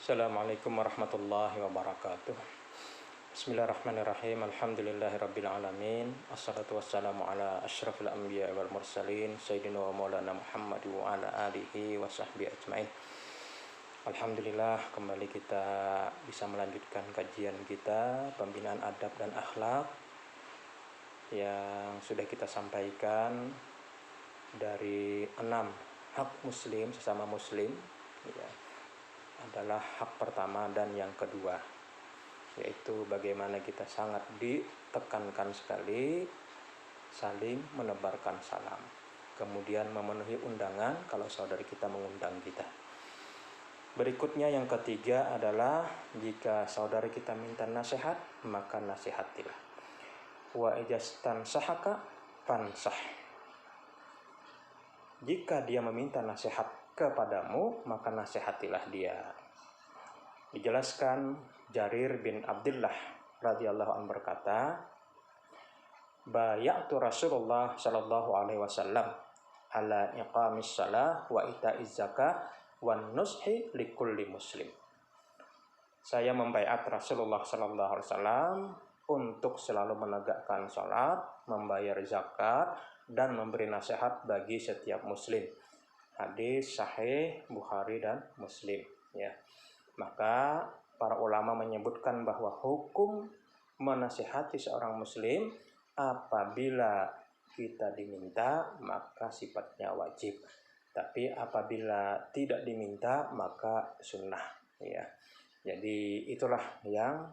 Assalamualaikum warahmatullahi wabarakatuh. Bismillahirrahmanirrahim. Alhamdulillahirrabbilalamin. Assalatu wassalamu ala asyrafil anbiya wal mursalin Sayyidina wa maulana Muhammad wa ala alihi wa sahbihi ajmain. Alhamdulillah, kembali kita bisa melanjutkan kajian kita pembinaan adab dan akhlak yang sudah kita sampaikan dari 6 hak muslim sesama muslim, ya, adalah hak pertama dan yang kedua, yaitu bagaimana kita sangat ditekankan sekali saling menebarkan salam, kemudian memenuhi undangan kalau saudari kita mengundang kita. Berikutnya yang ketiga adalah jika saudari kita minta nasihat, maka nasihatilah. Wa ijastan sahaka fansah. Jika dia meminta nasihat kepadamu, maka nasihatilah dia. Dijelaskan Jarir bin Abdullah radhiyallahu anhu berkata, bayatu Rasulullah sallallahu alaihi wasallam ala iqamis shalah wa ita'iz zakah wan nushi likulli muslim. Saya membaiat Rasulullah sallallahu alaihi wasallam untuk selalu menegakkan salat, membayar zakat, dan memberi nasihat bagi setiap muslim. Hadis sahih Bukhari dan Muslim, ya. Maka para ulama menyebutkan bahwa hukum menasihati seorang muslim apabila kita diminta maka sifatnya wajib, tapi apabila tidak diminta maka sunnah, ya. Jadi itulah yang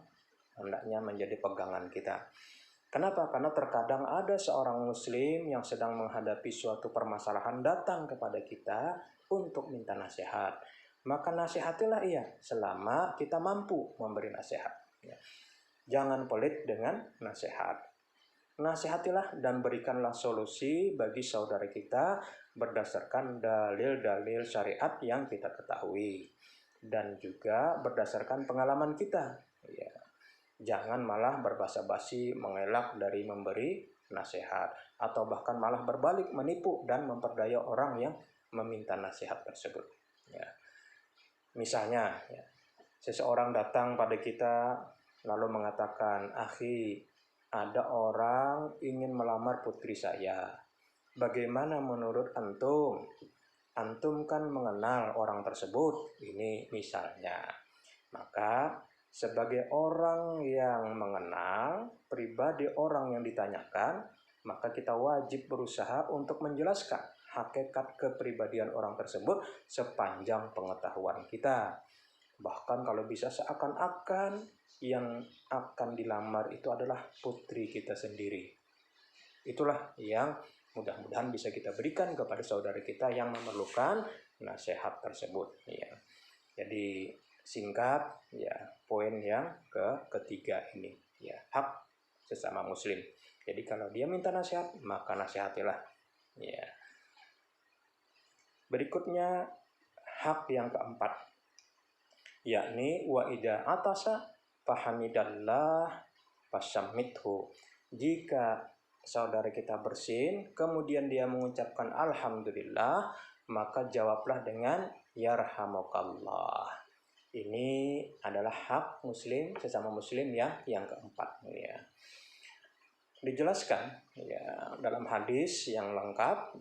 hendaknya menjadi pegangan kita. Kenapa? Karena terkadang ada seorang muslim yang sedang menghadapi suatu permasalahan datang kepada kita untuk minta nasihat. Maka nasihatilah ia selama kita mampu memberi nasihat. Jangan pelit dengan nasihat. Nasihatilah dan berikanlah solusi bagi saudara kita berdasarkan dalil-dalil syariat yang kita ketahui. Dan juga berdasarkan pengalaman kita. Ya. Jangan malah berbasa-basi mengelak dari memberi nasihat, atau bahkan malah berbalik menipu dan memperdaya orang yang meminta nasihat tersebut. Ya. Misalnya, ya, seseorang datang pada kita lalu mengatakan, akhi, ada orang ingin melamar putri saya. Bagaimana menurut antum? Antum kan mengenal orang tersebut. Ini misalnya. Maka sebagai orang yang mengenal pribadi orang yang ditanyakan, maka kita wajib berusaha untuk menjelaskan hakikat kepribadian orang tersebut sepanjang pengetahuan kita. Bahkan kalau bisa seakan-akan yang akan dilamar itu adalah putri kita sendiri. Itulah yang mudah-mudahan bisa kita berikan kepada saudara kita yang memerlukan nasihat tersebut. Ya. Jadi singkat, ya, poin yang ketiga ini, ya, hak sesama muslim. Jadi kalau dia minta nasihat, maka nasihatilah, ya. Berikutnya hak yang keempat, yakni wa idza atasa fahamidallah fasammithu. Jika saudara kita bersin kemudian dia mengucapkan alhamdulillah, maka jawablah dengan yarhamukallah. Ini adalah hak muslim sesama muslim yang keempat, ya. Dijelaskan, ya, dalam hadis yang lengkap,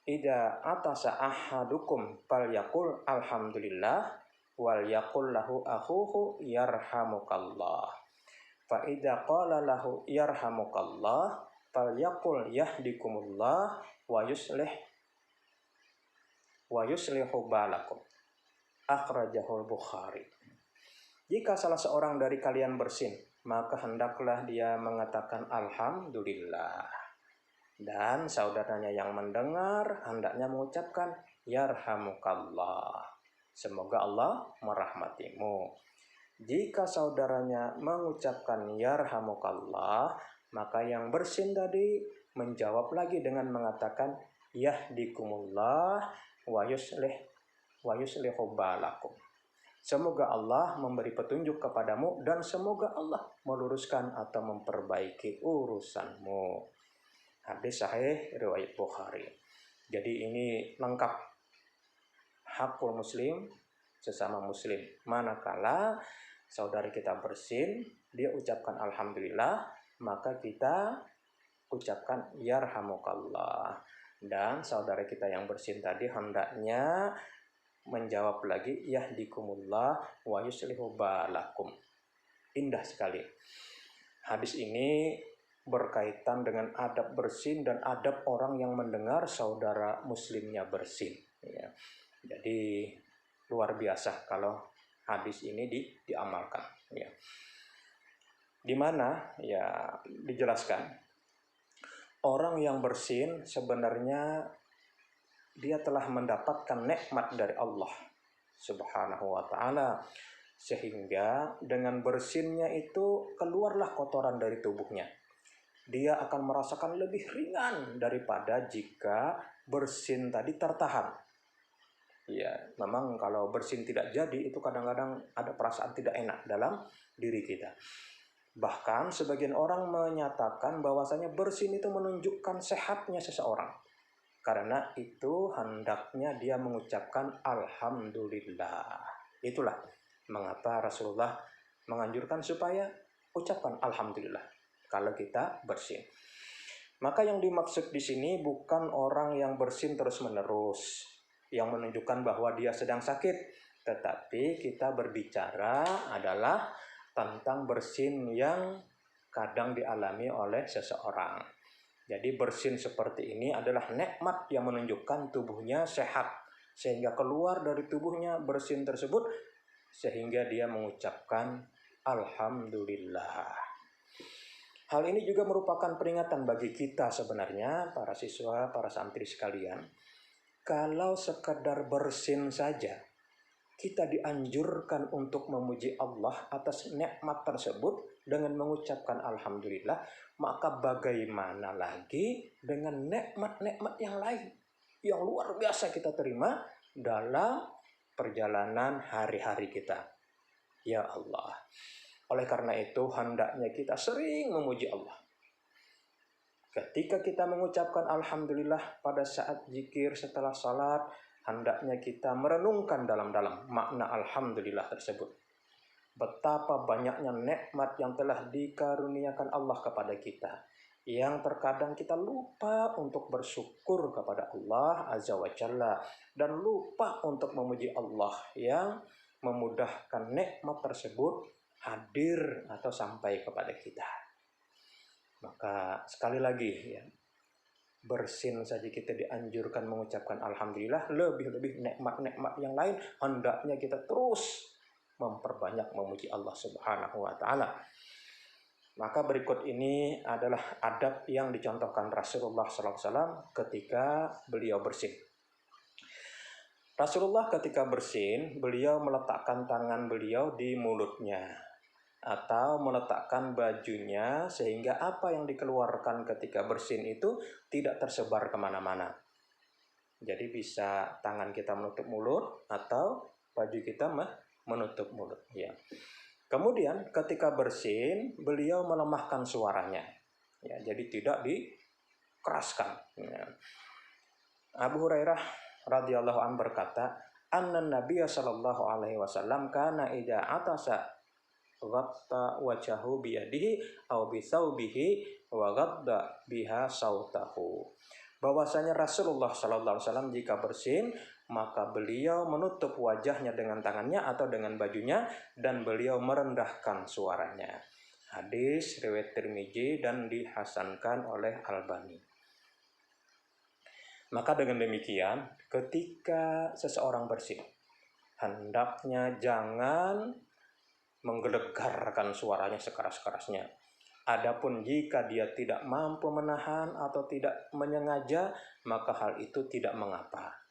idza atasa ahadukum falyaqul alhamdulillah wal yaqul lahu akhuhu yarhamukallah. Fa idza qala lahu yarhamukallah falyaqul yahdikumullah wa yuslihu balakum. Akhrajahul Bukhari. Jika salah seorang dari kalian bersin, maka hendaklah dia mengatakan alhamdulillah. Dan saudaranya yang mendengar hendaknya mengucapkan yarhamukallah. Semoga Allah merahmatimu. Jika saudaranya mengucapkan yarhamukallah, maka yang bersin tadi menjawab lagi dengan mengatakan yahdikumullah wa yuslihu balakum. Semoga Allah memberi petunjuk kepadamu dan semoga Allah meluruskan atau memperbaiki urusanmu. Hadis sahih riwayat Bukhari. Jadi ini lengkap hakul muslim sesama muslim. Manakala saudara kita bersin, dia ucapkan alhamdulillah, maka kita ucapkan yarhamukallah. Dan saudara kita yang bersin tadi hendaknya menjawab lagi yahdikumullah wa yuslihu balakum. Indah sekali. Hadis ini berkaitan dengan adab bersin dan adab orang yang mendengar saudara muslimnya bersin. Ya. Jadi luar biasa kalau hadis ini diamalkan. Ya. Di mana ya dijelaskan orang yang bersin sebenarnya dia telah mendapatkan nikmat dari Allah Subhanahu wa ta'ala, sehingga dengan bersinnya itu keluarlah kotoran dari tubuhnya. Dia akan merasakan lebih ringan daripada jika bersin tadi tertahan. Ya, memang kalau bersin tidak jadi itu kadang-kadang ada perasaan tidak enak dalam diri kita. Bahkan sebagian orang menyatakan bahwasanya bersin itu menunjukkan sehatnya seseorang. Karena itu hendaknya dia mengucapkan alhamdulillah. Itulah mengapa Rasulullah menganjurkan supaya ucapkan alhamdulillah kalau kita bersin. Maka yang dimaksud di sini bukan orang yang bersin terus-menerus yang menunjukkan bahwa dia sedang sakit, tetapi kita berbicara adalah tentang bersin yang kadang dialami oleh seseorang. Jadi bersin seperti ini adalah nikmat yang menunjukkan tubuhnya sehat, sehingga keluar dari tubuhnya bersin tersebut, sehingga dia mengucapkan alhamdulillah. Hal ini juga merupakan peringatan bagi kita sebenarnya, para siswa, para santri sekalian. Kalau sekedar bersin saja, kita dianjurkan untuk memuji Allah atas nikmat tersebut dengan mengucapkan alhamdulillah, maka bagaimana lagi dengan nikmat-nikmat yang lain yang luar biasa kita terima dalam perjalanan hari-hari kita. Ya Allah. Oleh karena itu hendaknya kita sering memuji Allah. Ketika kita mengucapkan alhamdulillah pada saat zikir setelah salat, hendaknya kita merenungkan dalam-dalam makna alhamdulillah tersebut. Betapa banyaknya nikmat yang telah dikaruniakan Allah kepada kita, yang terkadang kita lupa untuk bersyukur kepada Allah Azza wa Jalla, dan lupa untuk memuji Allah yang memudahkan nikmat tersebut hadir atau sampai kepada kita. Maka sekali lagi ya, bersin saja kita dianjurkan mengucapkan alhamdulillah, lebih-lebih nikmat-nikmat yang lain hendaknya kita terus memperbanyak memuji Allah Subhanahu wa ta'ala. Maka berikut ini adalah adab yang dicontohkan Rasulullah SAW ketika beliau bersin. Rasulullah ketika bersin, beliau meletakkan tangan beliau di mulutnya atau meletakkan bajunya sehingga apa yang dikeluarkan ketika bersin itu tidak tersebar kemana-mana. Jadi bisa tangan kita menutup mulut atau baju kita menutup mulut. Ya. Kemudian ketika bersin, beliau melemahkan suaranya. Ya, jadi tidak dikeraskan. Ya. Abu Hurairah radhiyallahu anhu berkata, "Anna Nabiy sallallahu alaihi wasallam kana idza atasa ghatta wajahu biyadihi aw bisaubihi wa ghadda biha sautahu." Bahwasanya Rasulullah sallallahu alaihi wasallam jika bersin, maka beliau menutup wajahnya dengan tangannya atau dengan bajunya dan beliau merendahkan suaranya. Hadis riwayat Tirmizi dan dihasankan oleh Albani. Maka dengan demikian, ketika seseorang bersin, hendaknya jangan menggelegarkan suaranya sekeras-kerasnya. Adapun jika dia tidak mampu menahan atau tidak menyengaja, maka hal itu tidak mengapa.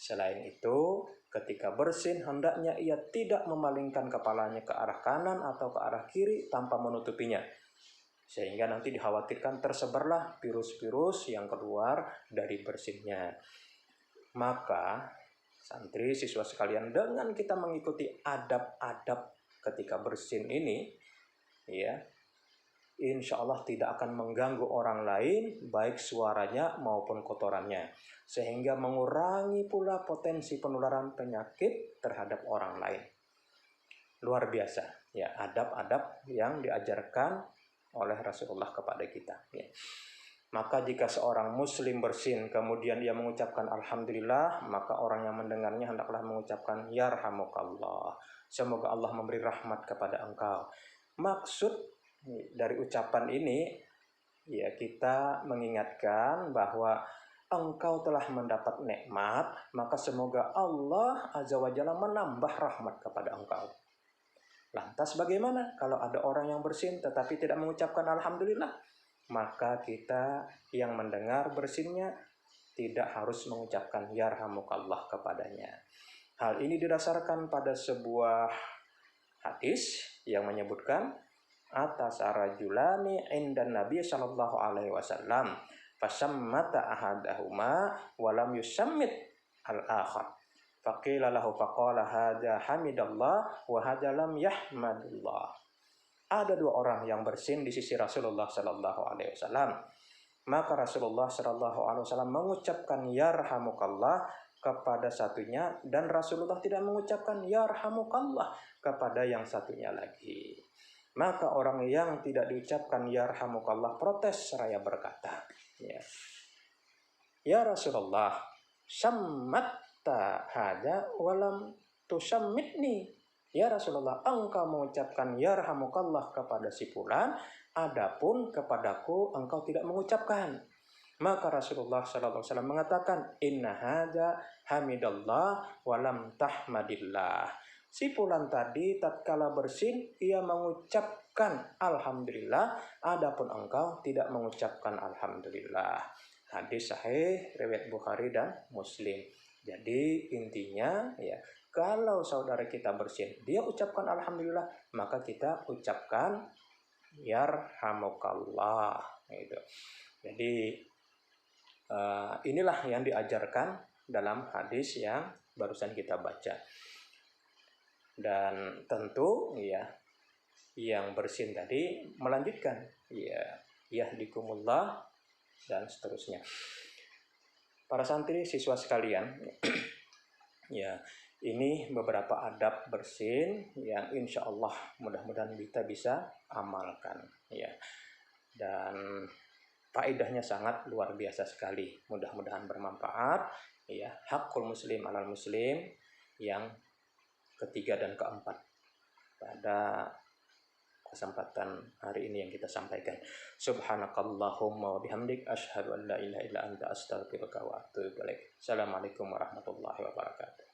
Selain itu, ketika bersin hendaknya ia tidak memalingkan kepalanya ke arah kanan atau ke arah kiri tanpa menutupinya. Sehingga nanti dikhawatirkan tersebarlah virus-virus yang keluar dari bersinnya. Maka, santri siswa sekalian, dengan kita mengikuti adab-adab ketika bersin ini, ya, insya Allah tidak akan mengganggu orang lain, baik suaranya maupun kotorannya, sehingga mengurangi pula potensi penularan penyakit terhadap orang lain. Luar biasa, ya, adab-adab yang diajarkan oleh Rasulullah kepada kita. Ya. Maka jika seorang muslim bersin kemudian ia mengucapkan alhamdulillah, maka orang yang mendengarnya hendaklah mengucapkan yarhamukallah, semoga Allah memberi rahmat kepada engkau. Maksud dari ucapan ini, ya, kita mengingatkan bahwa engkau telah mendapat nikmat, maka semoga Allah Azza wa Jalla menambah rahmat kepada engkau. Lantas bagaimana kalau ada orang yang bersin tetapi tidak mengucapkan alhamdulillah? Maka kita yang mendengar bersinnya tidak harus mengucapkan yarhamukallah kepadanya. Hal ini didasarkan pada sebuah hadis yang menyebutkan atas rajulani indan Nabi sallallahu alaihi wasallam fasammata ahadahuma wa lam yusammit al-akhar. Faqila lahu faqala hadza hamidallah wa hadza lam yahmadullah. Ada dua orang yang bersin di sisi Rasulullah Sallallahu Alaihi Wasallam. Maka Rasulullah Sallallahu Alaihi Wasallam mengucapkan yarhamukallah kepada satunya, dan Rasulullah tidak mengucapkan yarhamukallah kepada yang satunya lagi. Maka orang yang tidak diucapkan yarhamukallah protes seraya berkata, ya Rasulullah, sammatta hada walam tusammitni. Ya Rasulullah, engkau mengucapkan yarhamukallah kepada si fulan, adapun kepadaku engkau tidak mengucapkan. Maka Rasulullah SAW mengatakan, inna hadza hamidallah walam tahmadillah. Si fulan tadi tatkala bersin, ia mengucapkan alhamdulillah, adapun engkau tidak mengucapkan alhamdulillah. Hadis sahih riwayat Bukhari dan Muslim. Jadi intinya, ya, kalau saudara kita bersin, dia ucapkan alhamdulillah, maka kita ucapkan yarhamukallah. Gitu. Jadi inilah yang diajarkan dalam hadis yang barusan kita baca. Dan tentu, ya, yang bersin tadi melanjutkan, ya, yahdikumullah dan seterusnya. Para santri siswa sekalian, ya, ini beberapa adab bersin yang insya Allah mudah-mudahan kita bisa amalkan, ya. Dan faedahnya sangat luar biasa sekali. Mudah-mudahan bermanfaat, ya. Hakul muslim alal muslim yang ketiga dan keempat pada kesempatan hari ini yang kita sampaikan. Subhanakallahumma wa bihamdik asyhadu an la ilaha illa anta astaghfiruka wa atubu ilaik. Assalamualaikum warahmatullahi wabarakatuh.